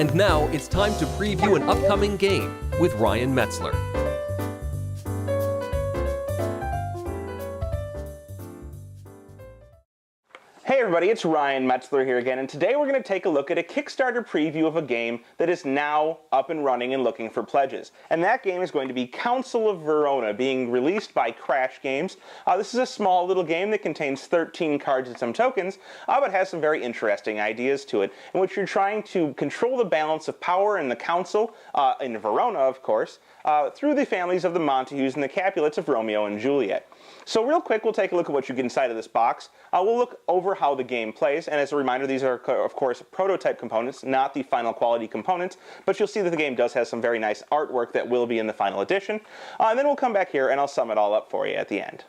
And now it's time to preview an upcoming game with Ryan Metzler. Hey everybody, it's Ryan Metzler here again, and today we're going to take a look at a Kickstarter preview of a game that is now up and running and looking for pledges. And that game is going to be Council of Verona, being released by Crash Games. This is a small little game that contains 13 cards and some tokens, but has some very interesting ideas to it, in which you're trying to control the balance of power in the Council, in Verona of course, through the families of the Montagues and the Capulets of Romeo and Juliet. So real quick, we'll take a look at what you get inside of this box. We'll look over how the game plays, and as a reminder, these are, of course, prototype components, not the final quality components, but you'll see that the game does have some very nice artwork that will be in the final edition. And then we'll come back here and I'll sum it all up for you at the end.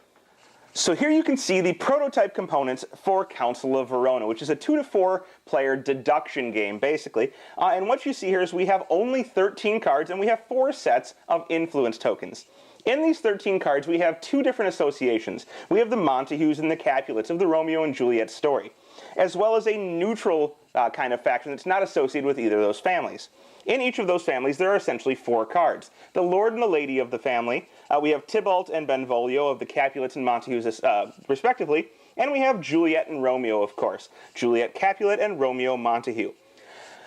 So here you can see the prototype components for Council of Verona, which is a 2 to 4 player deduction game, basically. And what you see here is we have only 13 cards, and we have 4 sets of influence tokens. In these 13 cards, we have 2 different associations. We have the Montagues and the Capulets of the Romeo and Juliet story, as well as a neutral kind of faction that's not associated with either of those families. In each of those families, there are essentially 4 cards. The Lord and the Lady of the family, we have Tybalt and Benvolio of the Capulets and Montagues, respectively, and we have Juliet and Romeo, of course. Juliet Capulet and Romeo Montague.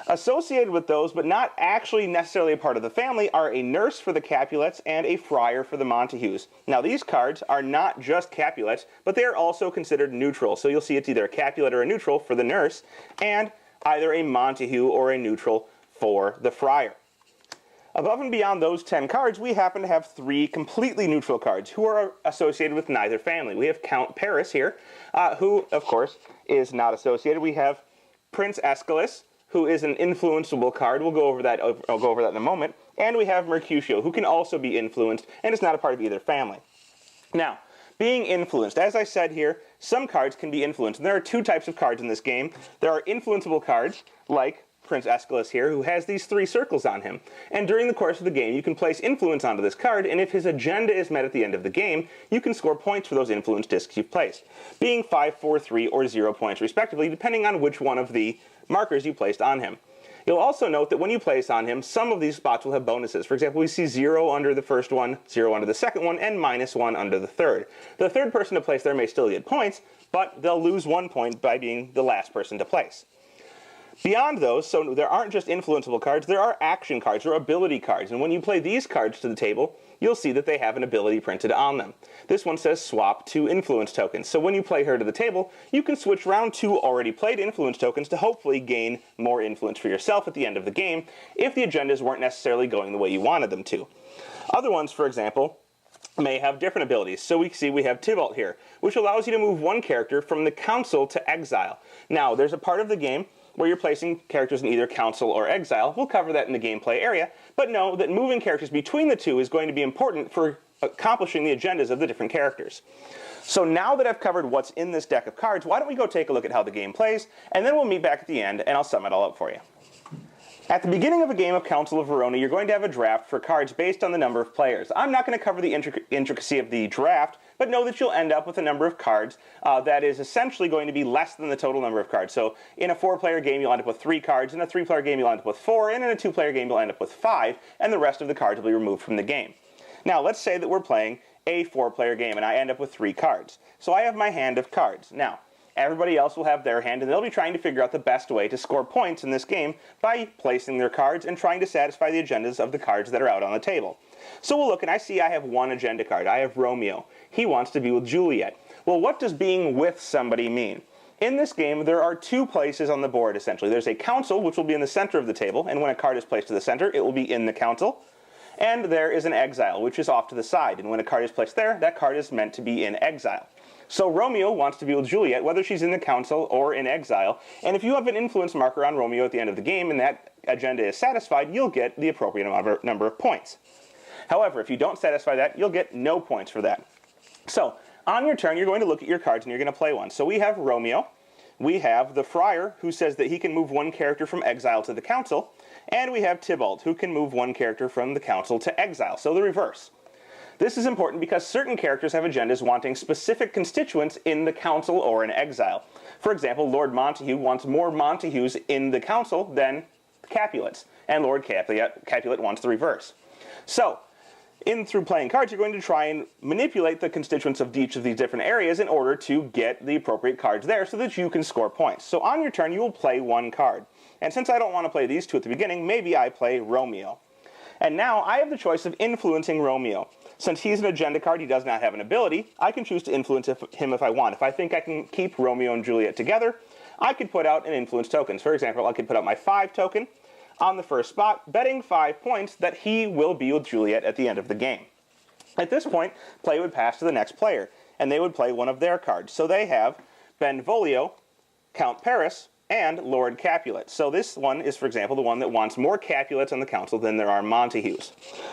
Associated with those, but not actually necessarily a part of the family, are a nurse for the Capulets and a friar for the Montagues. Now these cards are not just Capulets, but they are also considered neutral. So you'll see it's either a Capulet or a neutral for the nurse, and either a Montague or a neutral for the friar. Above and beyond those 10 cards, we happen to have 3 completely neutral cards who are associated with neither family. We have Count Paris here, who, of course, is not associated. We have Prince Aeschylus, who is an influenceable card. I'll go over that in a moment. And we have Mercutio, who can also be influenced and is not a part of either family. Now, being influenced, as I said here, some cards can be influenced. And there are 2 types of cards in this game. There are influenceable cards, like Prince Aeschylus here, who has these 3 circles on him. And during the course of the game, you can place influence onto this card, and if his agenda is met at the end of the game, you can score points for those influence discs you've placed, being 5, 4, 3, or 0 points respectively, depending on which one of the markers you placed on him. You'll also note that when you place on him, some of these spots will have bonuses. For example, we see 0 under the first one, 0 under the second one, and -1 under the third. The third person to place there may still get points, but they'll lose 1 point by being the last person to place. Beyond those, so there aren't just influenceable cards, there are action cards or ability cards, and when you play these cards to the table, you'll see that they have an ability printed on them. This one says swap 2 influence tokens, so when you play her to the table, you can switch around 2 already played influence tokens to hopefully gain more influence for yourself at the end of the game, if the agendas weren't necessarily going the way you wanted them to. Other ones, for example, may have different abilities. So we see we have Tybalt here, which allows you to move 1 character from the Council to exile. Now, there's a part of the game where you're placing characters in either Council or Exile. We'll cover that in the gameplay area, but know that moving characters between the 2 is going to be important for accomplishing the agendas of the different characters. So now that I've covered what's in this deck of cards, why don't we go take a look at how the game plays, and then we'll meet back at the end and I'll sum it all up for you. At the beginning of a game of Council of Verona, you're going to have a draft for cards based on the number of players. I'm not going to cover the intricacy of the draft, but know that you'll end up with a number of cards that is essentially going to be less than the total number of cards. So in a 4-player game, you'll end up with 3 cards. In a 3-player game, you'll end up with 4. And in a 2-player game, you'll end up with 5. And the rest of the cards will be removed from the game. Now, let's say that we're playing a 4-player game, and I end up with 3 cards. So I have my hand of cards. Now, everybody else will have their hand, and they'll be trying to figure out the best way to score points in this game by placing their cards and trying to satisfy the agendas of the cards that are out on the table. So we'll look, and I see I have 1 agenda card. I have Romeo. He wants to be with Juliet. Well, what does being with somebody mean? In this game, there are 2 places on the board, essentially. There's a Council, which will be in the center of the table, and when a card is placed to the center, it will be in the Council. And there is an Exile, which is off to the side, and when a card is placed there, that card is meant to be in exile. So Romeo wants to be with Juliet, whether she's in the Council or in exile, and if you have an influence marker on Romeo at the end of the game and that agenda is satisfied, you'll get the appropriate number of points. However, if you don't satisfy that, you'll get no points for that. So, on your turn, you're going to look at your cards and you're going to play one. So we have Romeo, we have the Friar, who says that he can move 1 character from exile to the Council, and we have Tybalt, who can move 1 character from the Council to exile, so the reverse. This is important because certain characters have agendas wanting specific constituents in the Council or in exile. For example, Lord Montague wants more Montagues in the Council than Capulets, and Lord Capulet wants the reverse. So, through playing cards, you're going to try and manipulate the constituents of each of these different areas in order to get the appropriate cards there so that you can score points. So on your turn, you will play one card. And since I don't want to play these two at the beginning, maybe I play Romeo. And now I have the choice of influencing Romeo. Since he's an agenda card, he does not have an ability, I can choose to influence him if I want. If I think I can keep Romeo and Juliet together, I could put out an influence token. For example, I could put out my 5 token on the first spot, betting 5 points that he will be with Juliet at the end of the game. At this point, play would pass to the next player, and they would play one of their cards. So they have Benvolio, Count Paris, and Lord Capulet. So this one is, for example, the one that wants more Capulets on the council than there are Montagues.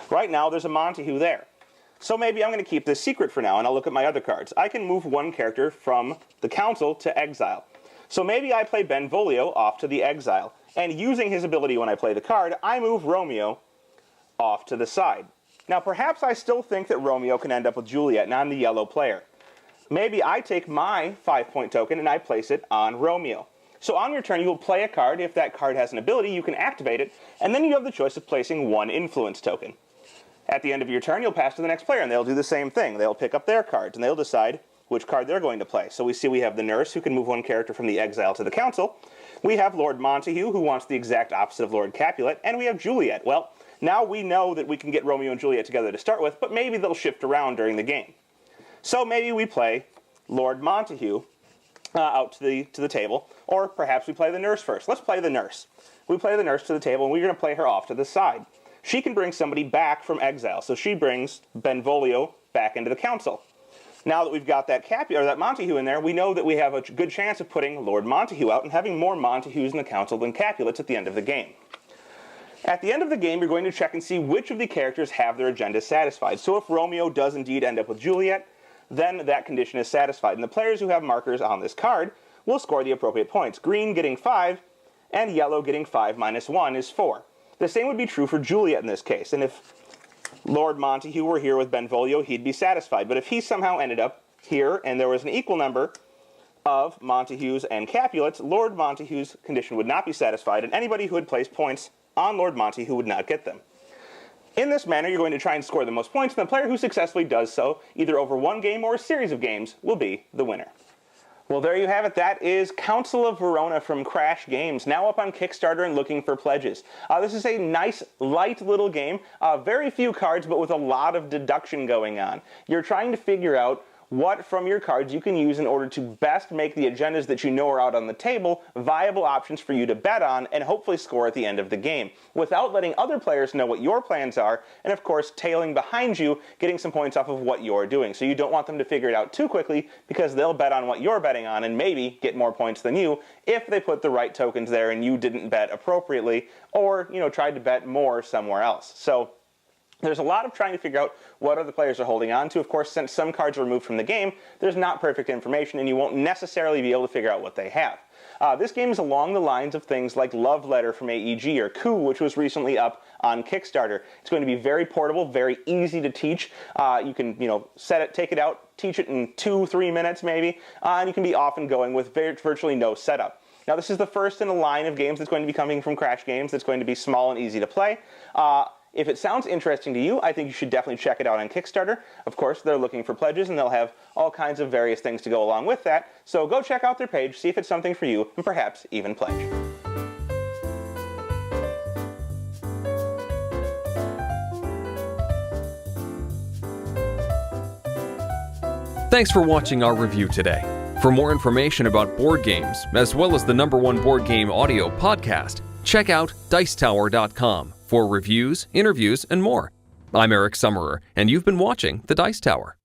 Right now, there's a Montague there. So maybe I'm going to keep this secret for now, and I'll look at my other cards. I can move one character from the council to exile. So maybe I play Benvolio off to the exile, and using his ability when I play the card, I move Romeo off to the side. Now perhaps I still think that Romeo can end up with Juliet, and I'm the yellow player. Maybe I take my 5-point token and I place it on Romeo. So on your turn, you will play a card. If that card has an ability, you can activate it, and then you have the choice of placing one influence token. At the end of your turn, you'll pass to the next player, and they'll do the same thing. They'll pick up their cards, and they'll decide which card they're going to play. So we see we have the nurse, who can move one character from the exile to the council. We have Lord Montague, who wants the exact opposite of Lord Capulet, and we have Juliet. Well, now we know that we can get Romeo and Juliet together to start with, but maybe they'll shift around during the game. So maybe we play Lord Montague out to the table, or perhaps we play the nurse first. Let's play the nurse. We play the nurse to the table, and we're going to play her off to the side. She can bring somebody back from exile, so she brings Benvolio back into the council. Now that we've got that Montague in there, we know that we have a good chance of putting Lord Montague out and having more Montagues in the council than Capulets at the end of the game. At the end of the game, you're going to check and see which of the characters have their agendas satisfied. So if Romeo does indeed end up with Juliet, then that condition is satisfied. And the players who have markers on this card will score the appropriate points. Green getting 5, and yellow getting 5 minus 1 is 4. The same would be true for Juliet in this case. And if Lord Montague were here with Benvolio, he'd be satisfied. But if he somehow ended up here, and there was an equal number of Montagues and Capulets, Lord Montague's condition would not be satisfied, and anybody who had placed points on Lord Montague would not get them. In this manner, you're going to try and score the most points, and the player who successfully does so, either over one game or a series of games, will be the winner. Well, there you have it. That is Council of Verona from Crash Games, now up on Kickstarter and looking for pledges. This is a nice, light little game. Very few cards, but with a lot of deduction going on. You're trying to figure out what from your cards you can use in order to best make the agendas that you know are out on the table viable options for you to bet on and hopefully score at the end of the game, without letting other players know what your plans are, and of course tailing behind you, getting some points off of what you're doing. So you don't want them to figure it out too quickly, because they'll bet on what you're betting on and maybe get more points than you if they put the right tokens there and you didn't bet appropriately, or tried to bet more somewhere else. So there's a lot of trying to figure out what other players are holding on to. Of course, since some cards are removed from the game, there's not perfect information, and you won't necessarily be able to figure out what they have. This game is along the lines of things like Love Letter from AEG, or Coup, which was recently up on Kickstarter. It's going to be very portable, very easy to teach. You can, set it, take it out, teach it in 2-3 minutes maybe, and you can be off and going with virtually no setup. Now, this is the first in a line of games that's going to be coming from Crash Games that's going to be small and easy to play. If it sounds interesting to you, I think you should definitely check it out on Kickstarter. Of course, they're looking for pledges, and they'll have all kinds of various things to go along with that. So go check out their page, see if it's something for you, and perhaps even pledge. Thanks for watching our review today. For more information about board games, as well as the #1 board game audio podcast, check out Dicetower.com for reviews, interviews, and more. I'm Eric Summerer, and you've been watching The Dice Tower.